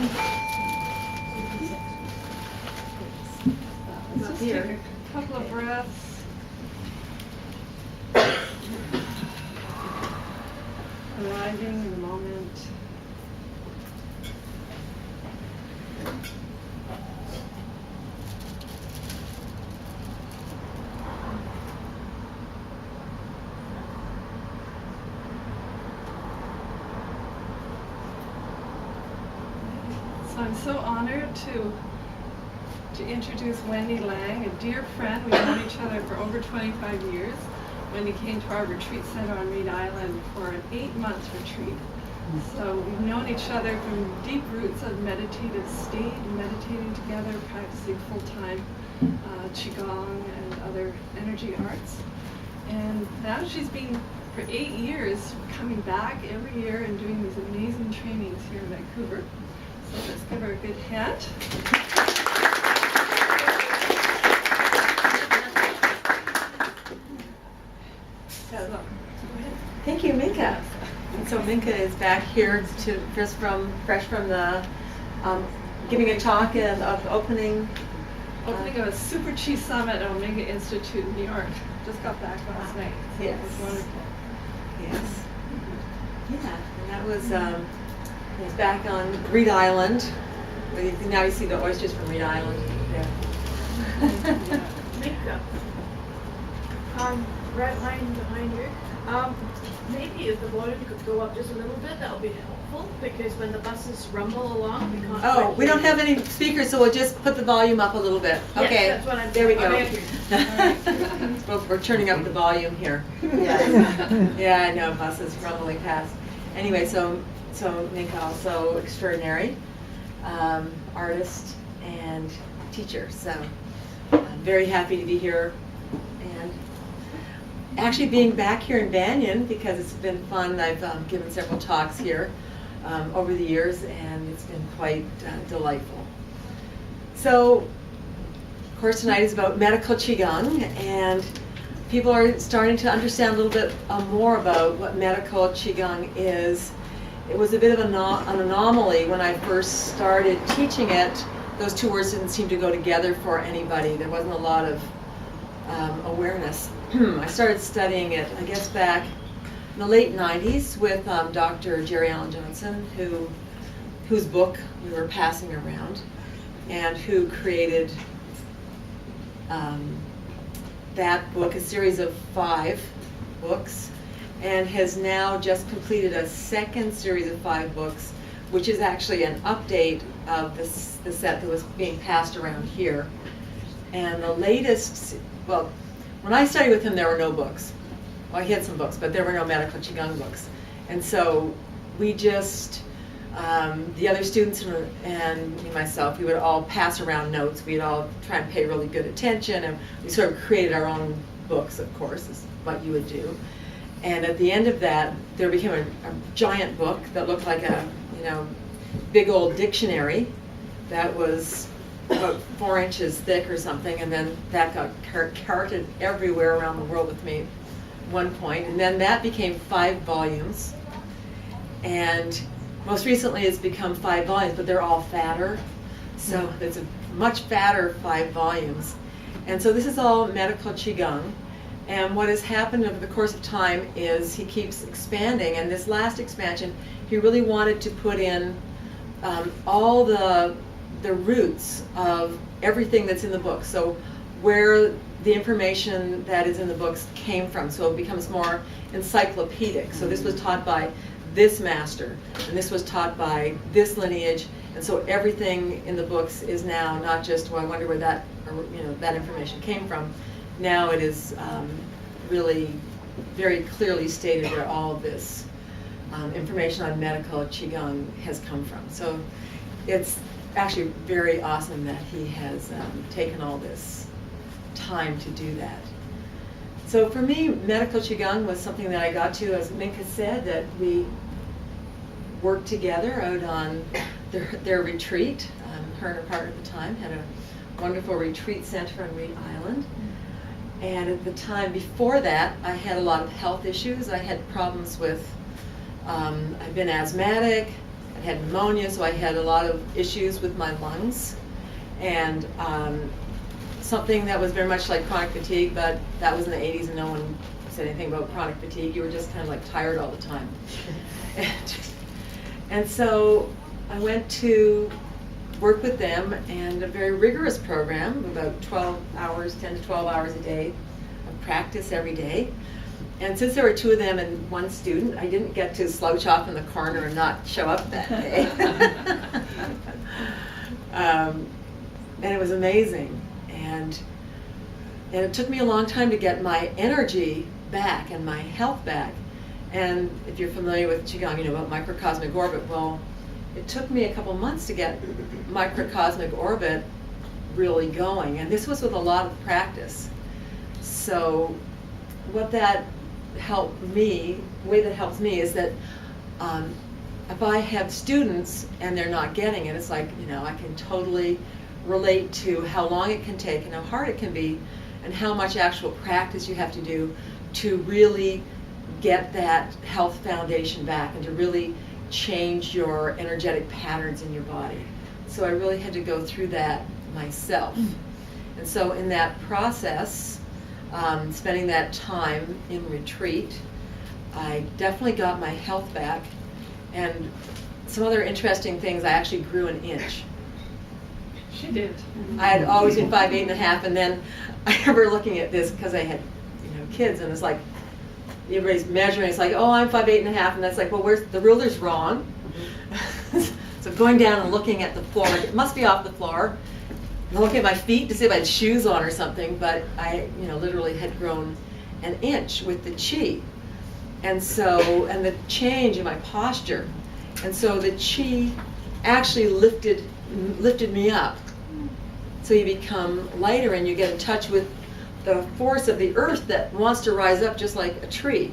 Let's just take a couple of breaths. Arriving in the moment. So I'm so honored to introduce Wendy Lang, a dear friend. We've known each other for over 25 years. Wendy came to our retreat center on Reed Island for an 8-month retreat. So we've known each other from deep roots of meditative state, meditating together, practicing full-time Qigong and other energy arts. And now she's been, for 8 years, coming back every year and doing these amazing trainings here in Vancouver. So let's give her a good hand. Thank you, Minke. And so Minke is back here fresh from the giving a talk and of opening of a Super Chi Summit at Omega Institute in New York. Just got back last night. So yes. It was wonderful. Yes. Yeah, and that was back on Reed Island. Now you see the oysters from Reed Island. Yeah. Minke. Right line behind you. Maybe if the volume could go up just a little bit, that would be helpful, because when the buses rumble along, we can't. Oh, we don't have any speakers, so we'll just put the volume up a little bit. Yes, Okay, that's what I'm there we saying. go. Okay. Well, we're turning up the volume here. Yes. Yeah, I know, buses rumbling past. Anyway, so Minke also extraordinary artist and teacher. So I'm very happy to be here and actually being back here in Banyan, because it's been fun. I've given several talks here over the years, and it's been quite delightful. So, of course, tonight is about Medical Qigong, and people are starting to understand a little bit more about what Medical Qigong is. It was a bit of an anomaly when I first started teaching it. Those two words didn't seem to go together for anybody. There wasn't a lot of awareness. I started studying it, I guess, back in the late 90s with Dr. Jerry Allen Johnson, whose book we were passing around, and who created that book, a series of 5 books, and has now just completed a second series of 5 books, which is actually an update of the set that was being passed around here. And the latest, well, when I studied with him, there were no books. Well, he had some books, but there were no Medical Qigong books. And so we just, the other students and me, myself, we would all pass around notes. We'd all try and pay really good attention, and we sort of created our own books, of course, is what you would do. And at the end of that, there became a giant book that looked like a, big old dictionary that was about 4 inches thick or something, and then that got carted everywhere around the world with me at one point. And then that became 5 volumes, and most recently it's become 5 volumes, but they're all fatter, so it's a much fatter 5 volumes. And so this is all Medical Qigong, and what has happened over the course of time is he keeps expanding, and this last expansion he really wanted to put in all the roots of everything that's in the book, so where the information that is in the books came from, so it becomes more encyclopedic. So this was taught by this master, and this was taught by this lineage, and so everything in the books is now not just, well, I wonder where that, that information came from. Now it is really very clearly stated where all of this information on Medical Qigong has come from. So it's actually very awesome that he has taken all this time to do that. So for me, Medical Qigong was something that I got to, as Minke said, that we worked together out on their retreat. Her and her partner at the time had a wonderful retreat center on Reed Island. And at the time before that, I had a lot of health issues. I had problems with, I've been asthmatic, I had pneumonia, so I had a lot of issues with my lungs, and something that was very much like chronic fatigue, but that was in the 80s and no one said anything about chronic fatigue. You were just kind of like tired all the time. And so I went to work with them, and a very rigorous program, about 12 hours, 10 to 12 hours a day of practice every day. And since there were 2 of them and 1 student, I didn't get to slouch off in the corner and not show up that day. And it was amazing. And it took me a long time to get my energy back and my health back. And if you're familiar with Qigong, you know about microcosmic orbit. Well, it took me a couple months to get microcosmic orbit really going. And this was with a lot of practice. So what that helped me, the way that helps me is that if I have students and they're not getting it, it's like, you know, I can totally relate to how long it can take and how hard it can be and how much actual practice you have to do to really get that health foundation back and to really change your energetic patterns in your body. So I really had to go through that myself. And so in that process, spending that time in retreat, I definitely got my health back. And some other interesting things, I actually grew an inch. She did. I had always been 5'8.5", and then I remember looking at this because I had, kids, and it's like everybody's measuring. It's like, oh, I'm 5'8.5", and that's like, well, where's the ruler's wrong? So going down and looking at the floor, like it must be off the floor. And looking at my feet to see if I had shoes on or something, but I, literally had grown an inch with the Qi, and so the change in my posture, and so the Qi actually lifted me up. So you become lighter and you get in touch with the force of the earth that wants to rise up just like a tree.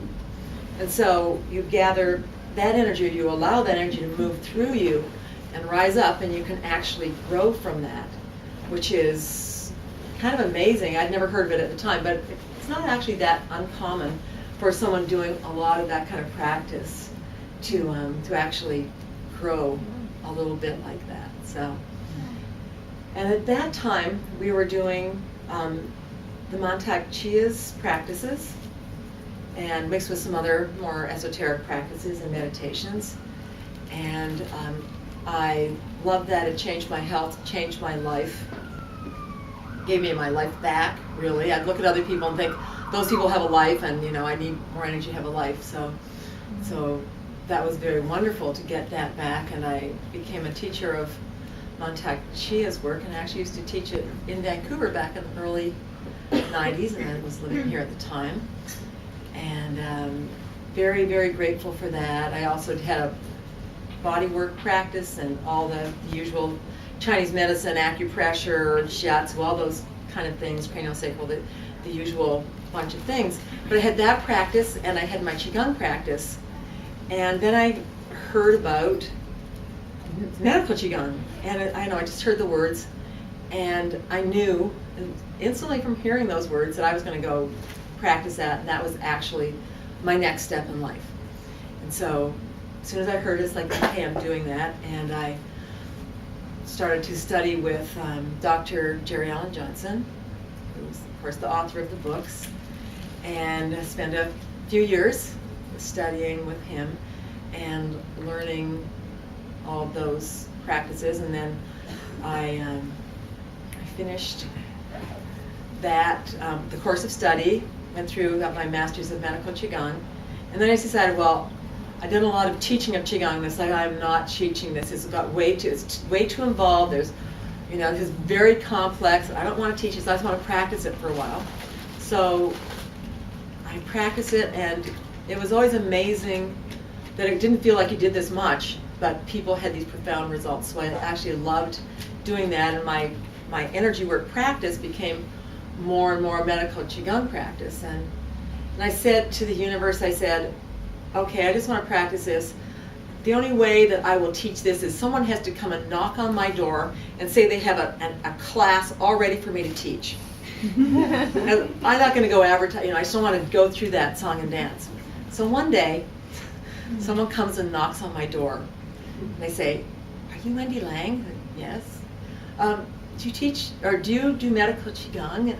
And so you gather that energy, you allow that energy to move through you and rise up, and you can actually grow from that, which is kind of amazing. I'd never heard of it at the time, but it's not actually that uncommon for someone doing a lot of that kind of practice to actually grow a little bit like that. So, and at that time we were doing the Mantak Chia's practices, and mixed with some other more esoteric practices and meditations. And I loved that. It changed my health, changed my life, gave me my life back, really. I'd look at other people and think, those people have a life, and I need more energy to have a life. So that was very wonderful to get that back, and I became a teacher of Mantak Chia's work, and I actually used to teach it in Vancouver back in the early 90s, and I was living here at the time. And very, very grateful for that. I also had a body work practice and all the usual Chinese medicine, acupressure, shiatsu, all those kind of things, craniosacral, the usual bunch of things. But I had that practice, and I had my Qigong practice. And then I heard about Medical Qigong, and I just heard the words, and I knew instantly from hearing those words that I was going to go practice that, and that was actually my next step in life. And so as soon as I heard it, it's like, okay, I'm doing that, and I started to study with Dr. Jerry Allen Johnson, who's of course the author of the books, and I spent a few years studying with him and learning all of those practices. And then I finished that, the course of study, went through, got my master's of Medical Qigong, and then I decided, well, I've done a lot of teaching of Qigong, and it's like, I'm not teaching this, it's way too involved, this is very complex, I don't want to teach this, I just want to practice it for a while. So I practiced it, and it was always amazing that it didn't feel like you did this much, but people had these profound results. So I actually loved doing that, and my energy work practice became more and more medical Qigong practice. And I said to the universe, I said, okay, I just want to practice this. The only way that I will teach this is someone has to come and knock on my door and say they have a class all ready for me to teach. I'm not going to go advertise, I just don't want to go through that song and dance. So one day, someone comes and knocks on my door, And they say, "Are you Wendy Lang?" Yes. Do you teach, or do you do medical Qigong?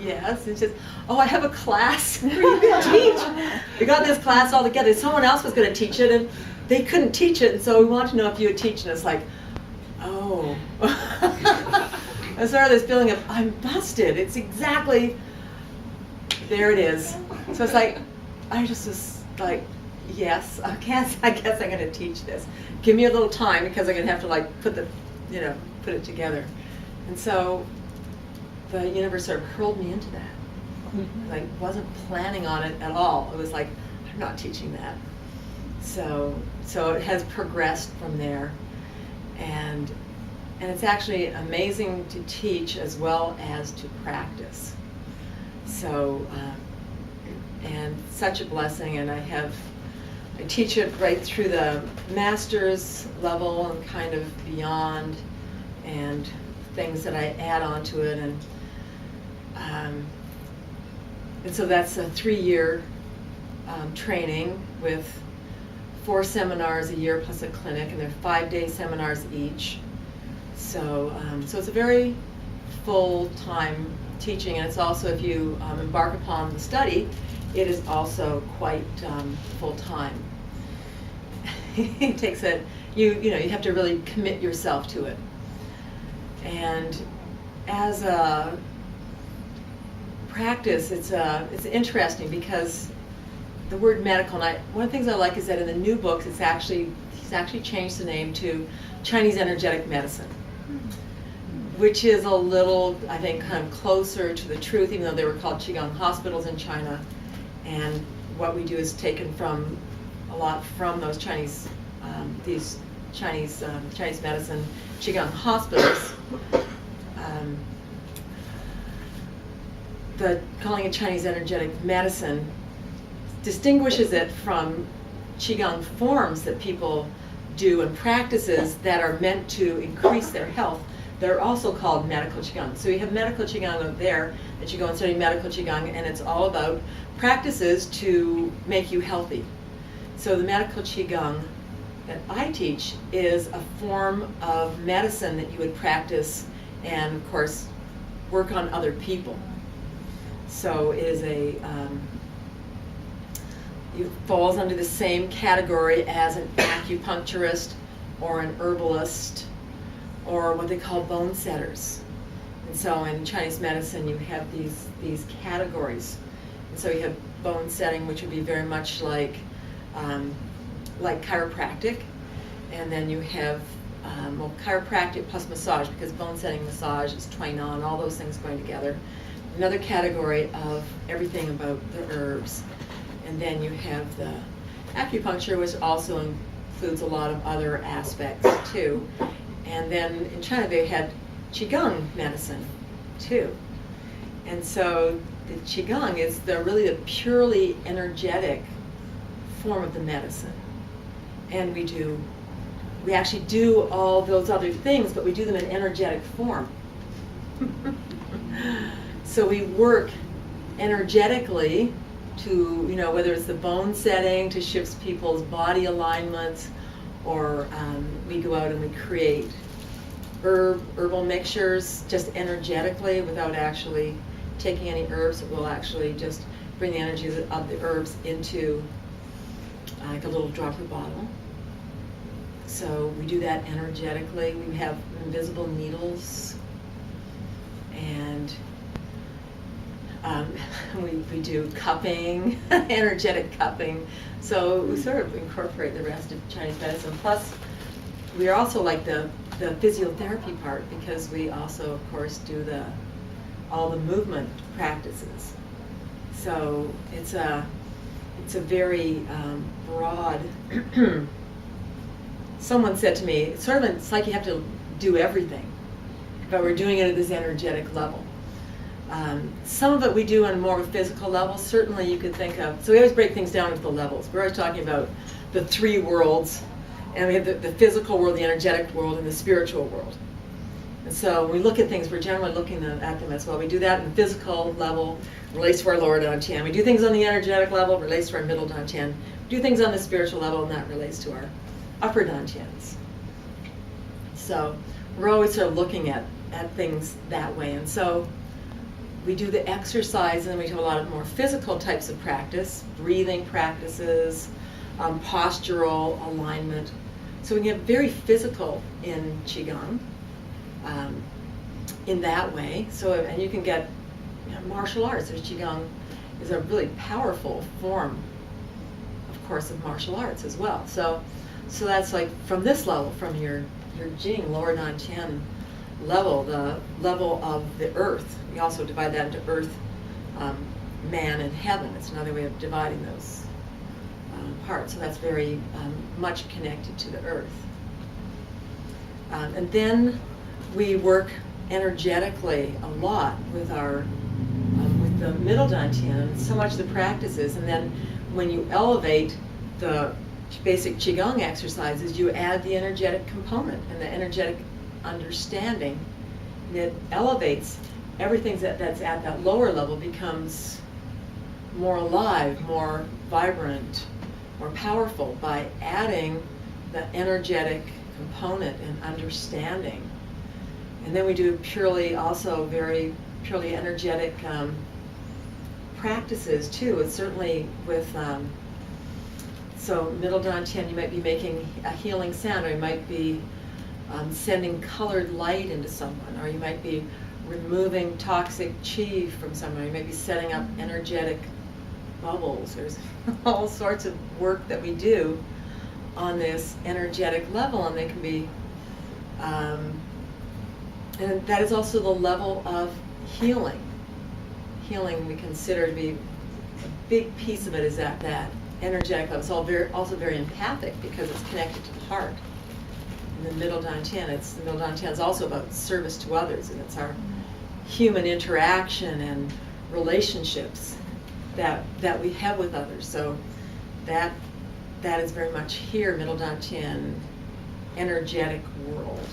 Yes. And she says, "Oh, I have a class where you can teach. We got this class all together. Someone else was going to teach it, and they couldn't teach it, and so we want to know if you would teach." And it's like, oh. I started this feeling of, I'm busted. It's exactly, there it is. So it's like, I just was like, yes, I guess I'm going to teach this. Give me a little time, because I'm going to have to like put it together. And so the universe sort of hurled me into that. I wasn't planning on it at all. It was like, I'm not teaching that. So it has progressed from there, and it's actually amazing to teach as well as to practice. So and such a blessing, and I teach it right through the master's level and kind of beyond, and things that I add on to it, and so that's a 3-year training with 4 seminars a year plus a clinic, and they're 5-day seminars each. So it's a very full-time teaching, and it's also, if you embark upon the study, it is also quite full-time. It takes you have to really commit yourself to it. And as a practice, it's interesting, because the word medical, and one of the things I like is that in the new books, he's actually changed the name to Chinese Energetic Medicine, which is a little, I think, kind of closer to the truth, even though they were called Qigong hospitals in China. And what we do is taken from a lot from those Chinese, these Chinese medicine Qigong hospitals. The calling it Chinese energetic medicine distinguishes it from Qigong forms that people do and practices that are meant to increase their health. They're also called medical Qigong. So you have medical Qigong out there that you go and study medical Qigong, and it's all about practices to make you healthy. So the medical Qigong that I teach is a form of medicine that you would practice and, of course, work on other people. So it is it falls under the same category as an acupuncturist or an herbalist or what they call bone setters. And so in Chinese medicine, you have these categories. And so you have bone setting, which would be very much like chiropractic, and then you have chiropractic plus massage, because bone setting, massage is Twain-on, and all those things going together. Another category of everything about the herbs. And then you have the acupuncture, which also includes a lot of other aspects too. And then in China they had Qigong medicine too. And so the Qigong is really the purely energetic form of the medicine. And we actually do all those other things, but we do them in energetic form. So we work energetically to, whether it's the bone setting, to shift people's body alignments, or we go out and we create herbal mixtures just energetically without actually taking any herbs. It will actually just bring the energy of the herbs into like a little dropper bottle. So we do that energetically. We have invisible needles, and we do cupping, energetic cupping. So we sort of incorporate the rest of Chinese medicine. Plus, we are also like the physiotherapy part, because we also, of course, do all the movement practices. So it's a very broad. Someone said to me, it's like you have to do everything, but we're doing it at this energetic level. Some of it we do on more of a physical level. Certainly you could think of, so we always break things down into the levels. We're always talking about the 3 worlds, and we have the physical world, the energetic world, and the spiritual world. And so when we look at things, we're generally looking at them as well. We do that in the physical level, relates to our lower dantian. We do things on the energetic level, relates to our middle dantian. We do things on the spiritual level, and that relates to our upper dantians. So we're always sort of looking at things that way. And so we do the exercise, and then we do a lot of more physical types of practice, breathing practices, postural alignment. So we can get very physical in Qigong in that way. So, and you can get martial arts. There's Qigong is a really powerful form, of course, of martial arts as well. So that's like from this level, from your Jing, lower Dantian level, the level of the earth. We also divide that into earth, man, and heaven. It's another way of dividing those parts. So that's very much connected to the earth. And then we work energetically a lot with our with the middle Dantian, so much the practices, and then when you elevate the basic Qigong exercises, you add the energetic component and the energetic understanding. And it elevates everything that's at that lower level, becomes more alive, more vibrant, more powerful by adding the energetic component and understanding. And then we do purely, also very purely energetic practices too. It's certainly with, so middle Dantian, you might be making a healing sound, or you might be sending colored light into someone, or you might be removing toxic chi from someone, you might be setting up energetic bubbles. There's all sorts of work that we do on this energetic level, and they can be, and that is also the level of healing. Healing we consider to be a big piece of it, is that energetic level. It's also very empathic because it's connected to the heart. In the middle Dantian, the middle Dantian is also about service to others, and it's our human interaction and relationships that we have with others. So that is very much here, middle Dantian, energetic world,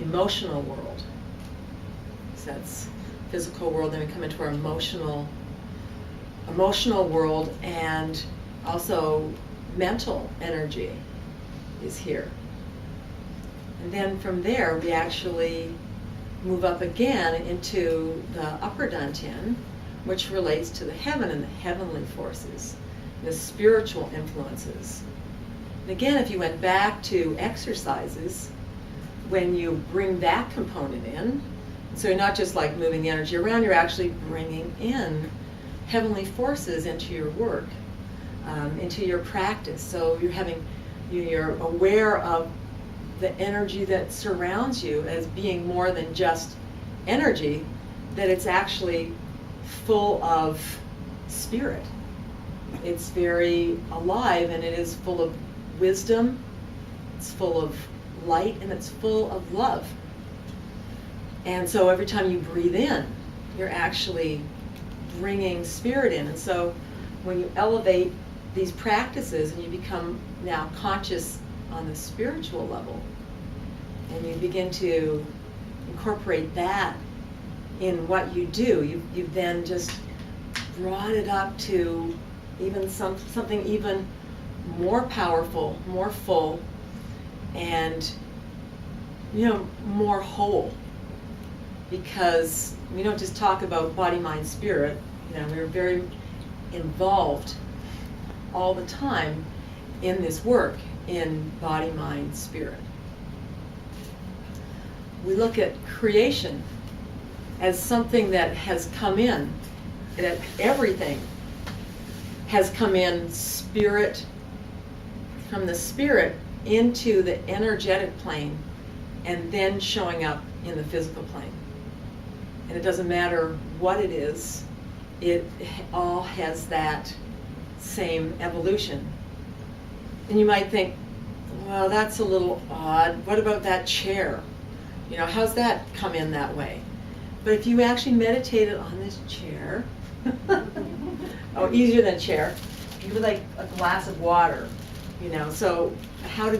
emotional world. So that's physical world. Then we come into our emotional world, and also mental energy is here. And then from there we actually move up again into the upper Dantian, which relates to the heaven and the heavenly forces, the spiritual influences. And again, if you went back to exercises, when you bring that component in, so you're not just like moving the energy around, you're actually bringing in heavenly forces into your work, into your practice. So you're aware of the energy that surrounds you as being more than just energy, that it's actually full of spirit. It's very alive, and it is full of wisdom, it's full of light, and it's full of love. And so every time you breathe in, you're actually bringing spirit in. And so when you elevate these practices and you become now conscious on the spiritual level, and you begin to incorporate that in what you do, you've then just brought it up to even something even more powerful, more full, and more whole. Because we don't just talk about body, mind, spirit. We're very involved all the time in this work in body, mind, spirit. We look at creation as something that has come in, that everything has come in spirit, from the spirit into the energetic plane, and then showing up in the physical plane. And it doesn't matter what it is, it all has that same evolution. And you might think, well, that's a little odd. What about that chair? How's that come in that way? But if you actually meditated on this chair, easier than a chair, you would like a glass of water, so how has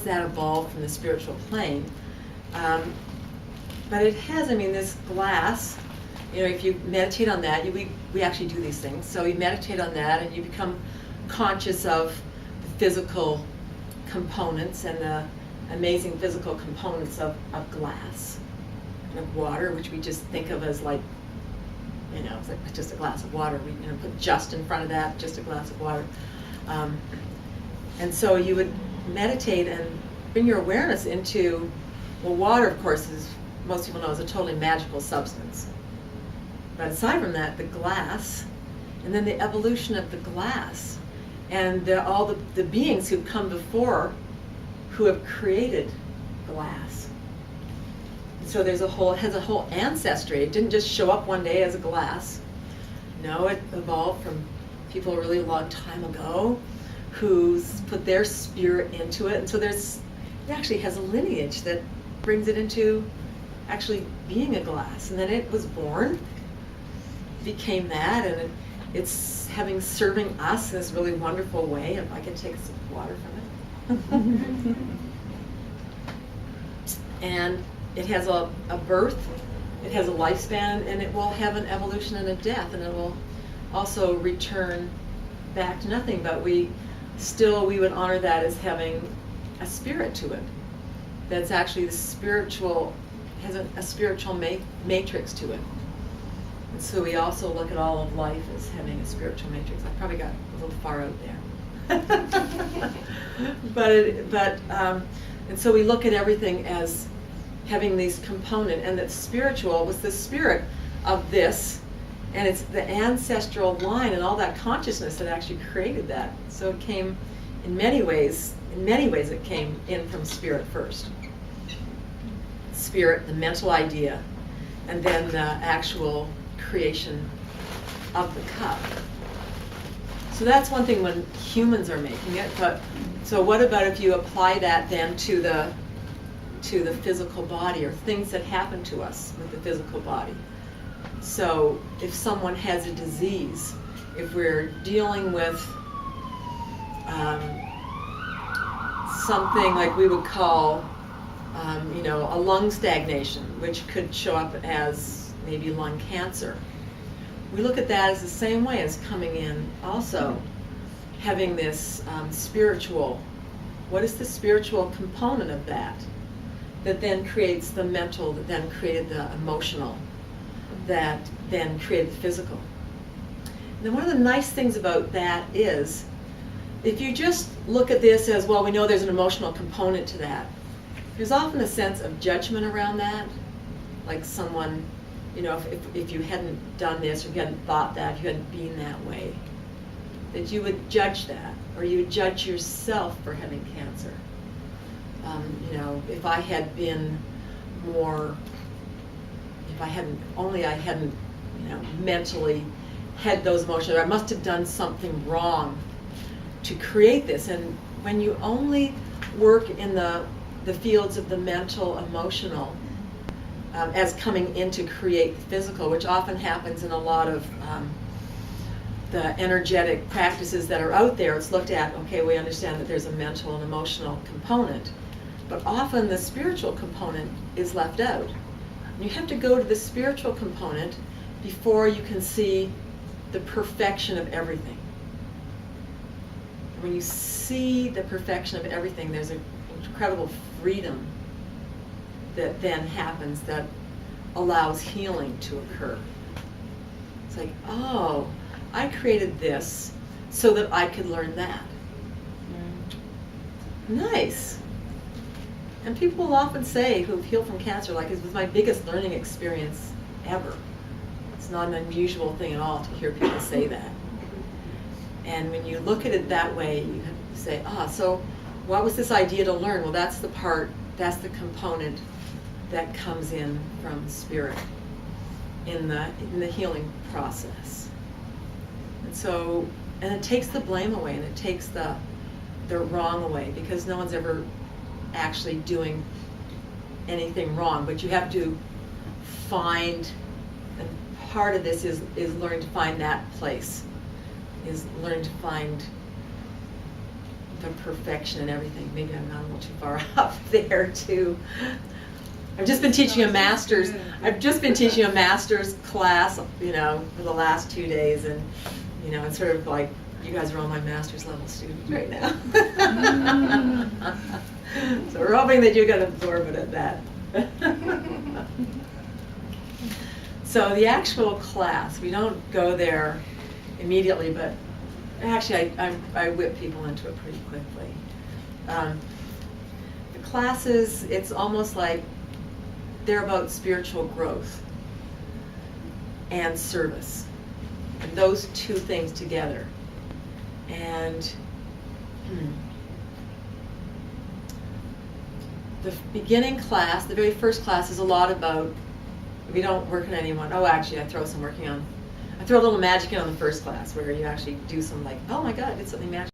that evolved from the spiritual plane? But it has, this glass, if you meditate on that, we actually do these things. So you meditate on that and you become conscious of physical components and the amazing physical components of glass and of water, which we just think of as like, it's like just a glass of water. We put just in front of that, just a glass of water. And so you would meditate and bring your awareness into, well, water, of course, is, most people know, is a totally magical substance. But aside from that, the glass, and then the evolution of the glass, and all the beings who've come before who have created glass. So it has a whole ancestry. It didn't just show up one day as a glass. No, it evolved from people a really long time ago who's put their spirit into it. And so it actually has a lineage that brings it into actually being a glass. And then it was born, became that, and it's serving us in this really wonderful way. If I can take some water from it. And it has a birth, it has a lifespan, and it will have an evolution and a death, and it will also return back to nothing. But we would honor that as having a spirit to it. That's actually has a spiritual matrix to it. And so we also look at all of life as having a spiritual matrix. I probably got a little far out there. And so we look at everything as having these components, and that spiritual was the spirit of this, and it's the ancestral line and all that consciousness that actually created that. So it came in many ways it came in from spirit first. Spirit, the mental idea, and then the actual creation of the cup. So that's one thing when humans are making it, but so what about if you apply that then to the physical body, or things that happen to us with the physical body? So if someone has a disease, if we're dealing with something like we would call a lung stagnation, which could show up as maybe lung cancer, we look at that as the same way as coming in also having this spiritual, what is the spiritual component of that then creates the mental, that then created the emotional, that then created the physical. And then one of the nice things about that is, if you just look at this as, well, we know there's an emotional component to that, there's often a sense of judgment around that, like someone, if you hadn't done this, or if you hadn't thought that, if you hadn't been that way, that you would judge that, or you would judge yourself for having cancer. If I had been more, if I hadn't mentally had those emotions, I must have done something wrong to create this. And when you only work in the fields of the mental, emotional, as coming in to create the physical, which often happens in a lot of the energetic practices that are out there, it's looked at, okay, we understand that there's a mental and emotional component, but often the spiritual component is left out. You have to go to the spiritual component before you can see the perfection of everything. When you see the perfection of everything, there's an incredible freedom that then happens that allows healing to occur. It's like, oh, I created this so that I could learn that. Nice. And people will often say, who've healed from cancer, like, it was my biggest learning experience ever. It's not an unusual thing at all to hear people say that. And when you look at it that way, you have to say, so what was this idea to learn? Well, that's the component that comes in from spirit in the healing process. And so, and it takes the blame away, and it takes the wrong away, because no one's ever actually doing anything wrong, but you have to find, and part of this is learning to find that place, is learning to find the perfection in everything. Maybe I'm not a little too far up there too. I've just been teaching a master's class, for the last 2 days, and it's sort of like you guys are all my master's level students right now. So we're hoping that you can absorb it at that. So the actual class, we don't go there immediately, but actually I whip people into it pretty quickly. The classes, it's almost like they're about spiritual growth and service, and those two things together. And the beginning class, the very first class, is a lot about, we don't work on anyone. Oh, actually, I throw a little magic in on the first class where you actually do some like, oh my God, I did something magic.